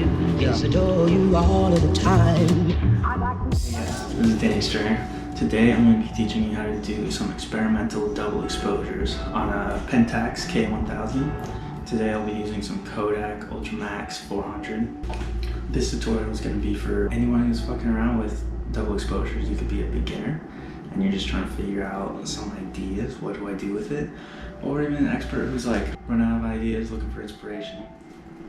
do. Yes, adore you all of the time. Hey guys, this is Danny Stringer. Today I'm going to be teaching you how to do some experimental double exposures on a Pentax K1000. Today I'll be using some Kodak Ultramax 400. This tutorial is going to be for anyone who's fucking around with double exposures. You could be a beginner and you're just trying to figure out some ideas, what do I do with it? Or even an expert who's like running out of ideas, looking for inspiration.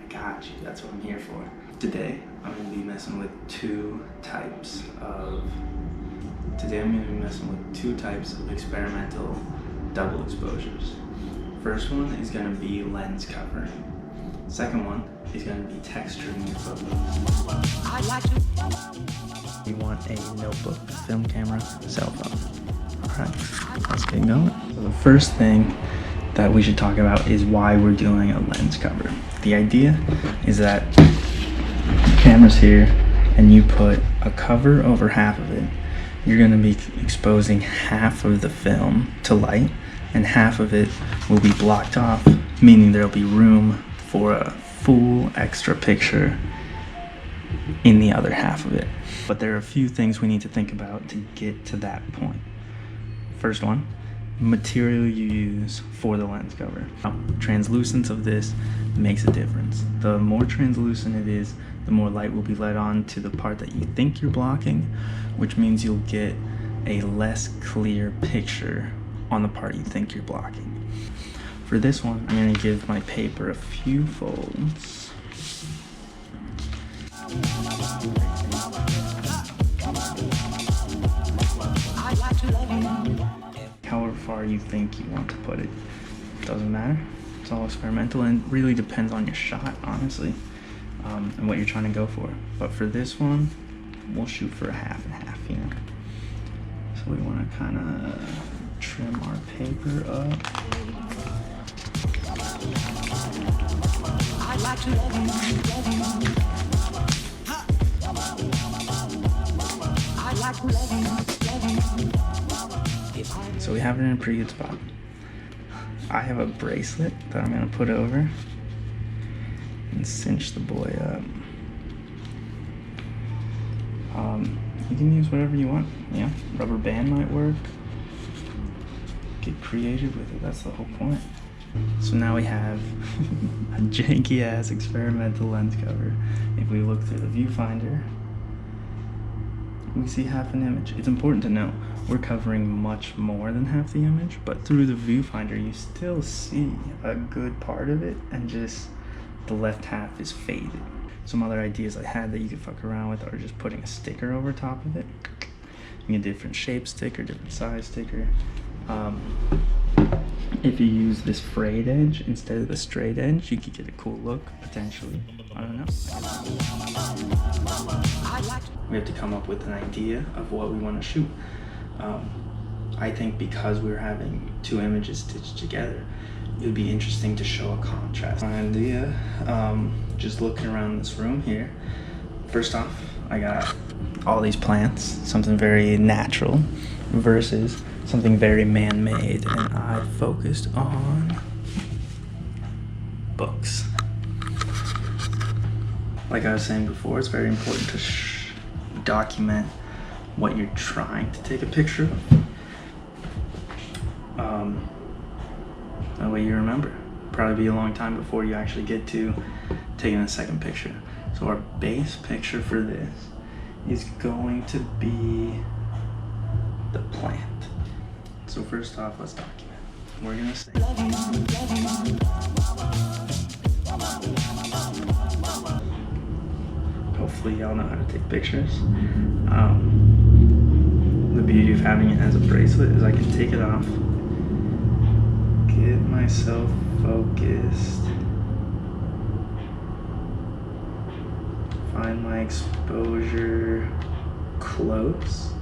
I got you, that's what I'm here for. Today I'm going to be messing with two types of experimental double exposures. First one is going to be lens covering. Second one is going to be texturing your photos. You want a notebook, film camera, cell phone. Alright, let's get going. So the first thing that we should talk about is why we're doing a lens cover. The idea is that the camera's here and you put a cover over half of it. You're going to be exposing half of the film to light and half of it will be blocked off, meaning there'll be room for a full extra picture in the other half of it. But there are a few things we need to think about to get to that point. First one, material you use for the lens cover. Translucence of this makes a difference. The more translucent it is, the more light will be let on to the part that you think you're blocking, which means you'll get a less clear picture on the part you think you're blocking. For this one, I'm going to give my paper a few folds. However far you think you want to put it. Doesn't matter. It's all experimental and really depends on your shot, honestly, and what you're trying to go for. But for this one, we'll shoot for a half and half, you know. So we want to kind of trim our paper up. So we have it in a pretty good spot. I have a bracelet that I'm going to put over and cinch the boy up. You can use whatever you want. Yeah, rubber band might work. Get creative with it, that's the whole point. So now we have a janky ass experimental lens cover. If we look through the viewfinder, we see half an image. It's important to note, we're covering much more than half the image, but through the viewfinder you still see a good part of it and just the left half is faded. Some other ideas I had that you could fuck around with are just putting a sticker over top of it. You get different shape sticker, different size sticker. If you use this frayed edge instead of the straight edge, you could get a cool look, potentially. I don't know. We have to come up with an idea of what we want to shoot. I think because we're having two images stitched together, it would be interesting to show a contrast. My idea, just looking around this room here, first off, I got all these plants, something very natural versus something very man-made, and I focused on books. Like I was saying before, it's very important to document what you're trying to take a picture of. That way you remember. Probably be a long time before you actually get to taking a second picture. So our base picture for this is going to be the plant. So first off, let's document. We're gonna say hopefully y'all know how to take pictures. The beauty of having it as a bracelet is I can take it off, get myself focused, find my exposure close.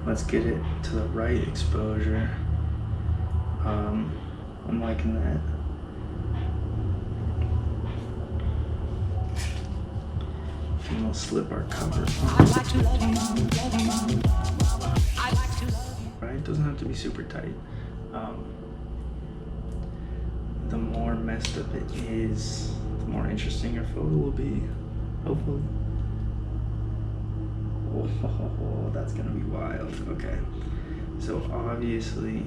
Let's get it to the right exposure. I'm liking that. And we'll slip our cover. Right, it doesn't have to be super tight. The more messed up it is, the more interesting your photo will be. Hopefully. Oh, that's gonna be wild. Okay. So obviously,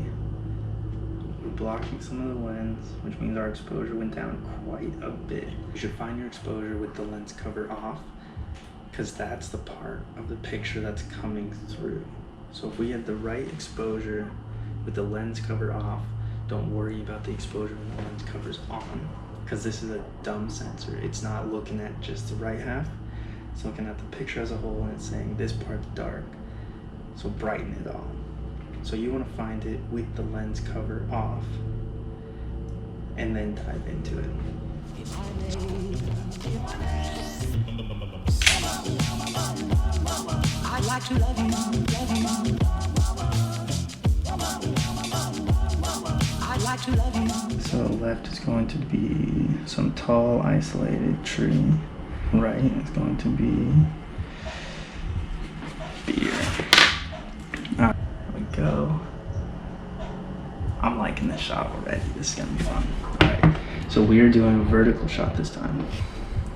we're blocking some of the lens, which means our exposure went down quite a bit. You should find your exposure with the lens cover off, because that's the part of the picture that's coming through. So if we had the right exposure with the lens cover off, don't worry about the exposure when the lens cover's on, because this is a dumb sensor. It's not looking at just the right half. It's looking at the picture as a whole, and it's saying this part's dark, so brighten it all. So you want to find it with the lens cover off and then dive into it. I'd like to love you, love you. I'd like to love you. So left is going to be some tall isolated tree. Right is going to be beer. Alright, here we go. I'm liking this shot already. This is gonna be fun. Alright, so we are doing a vertical shot this time,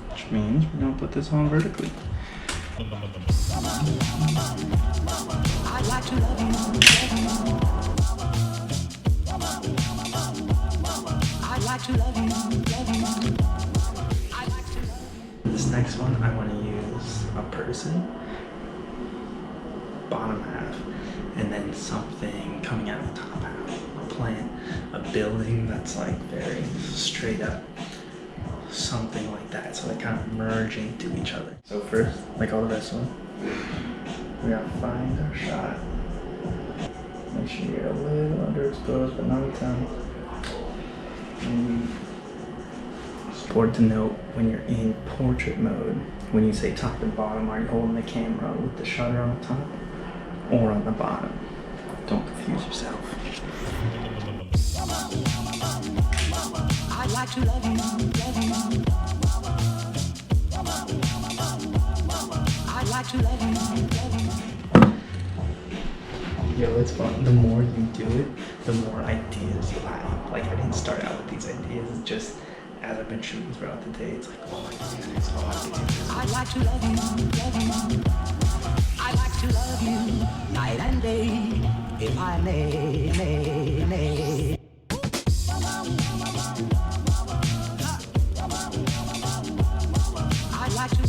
which means we're gonna put this on vertically. I'd like to love you, I'd like to love you, I'd like to love you. This next one, I want to use a person, bottom half, and then something coming out of the top half. A plant, a building that's like very straight up, something like that. So they kind of merge into each other. So first, like all the rest of them, we gotta find our shot. Make sure you're a little underexposed, but not a ton. And it's important to note when you're in portrait mode, when you say top and bottom, are you holding the camera with the shutter on the top or on the bottom? Don't confuse yourself. I'd like to love you, I'd like to love you. Yo, it's fun. The more you do it, the more ideas you have. Like, I didn't start out with these ideas. It's just, as I've been shooting throughout the day, it's like, oh, I can do this, oh, I can do this. I'd like to love you, I'd like to love you, night and day, if I may. I'd like to.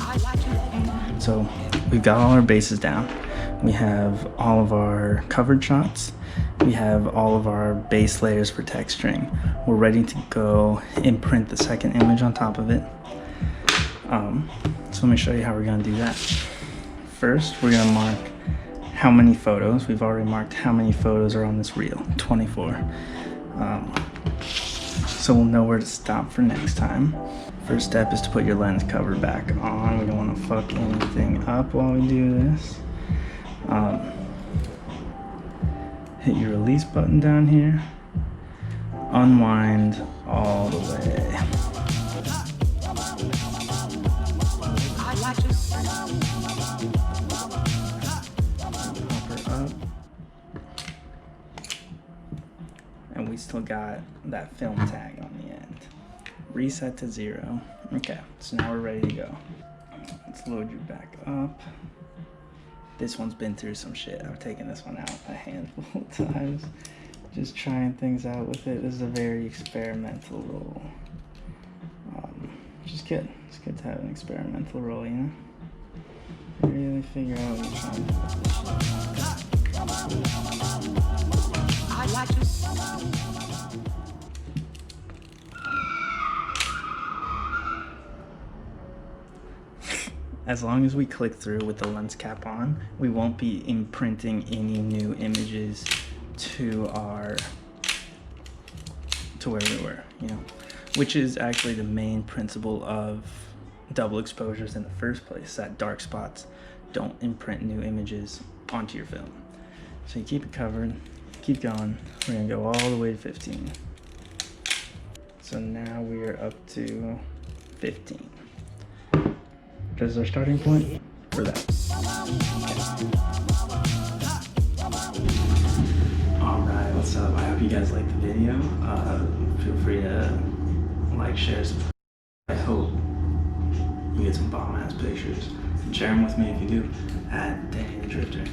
I'd like to love you. So we've got all our bases down. We have all of our covered shots. We have all of our base layers for texturing. We're ready to go imprint the second image on top of it. So let me show you how we're gonna do that. First, we're gonna mark how many photos. We've already marked how many photos are on this reel, 24. So we'll know where to stop for next time. First step is to put your lens cover back on. We don't want to fuck anything up while we do this. Hit your release button down here. Unwind all the way. I'd like to. Pop her up. And we still got that film tag on the end. Reset to 0. Okay, so now we're ready to go. Let's load you back up. This one's been through some shit. I've taken this one out a handful of times. Just trying things out with it. This is a very experimental roll. Just good. It's good to have an experimental roll, you know? Really figure out what you're trying to do with this shit. I'd like to. As long as we click through with the lens cap on, we won't be imprinting any new images to where we were, you know, which is actually the main principle of double exposures in the first place, that dark spots don't imprint new images onto your film. So you keep it covered, keep going. We're gonna go all the way to 15. So now we are up to 15. This is our starting point for that. Alright, what's up? I hope you guys like the video. Feel free to like, share, subscribe. I hope you get some bomb ass pictures. And share them with me if you do at Danny the Drifter.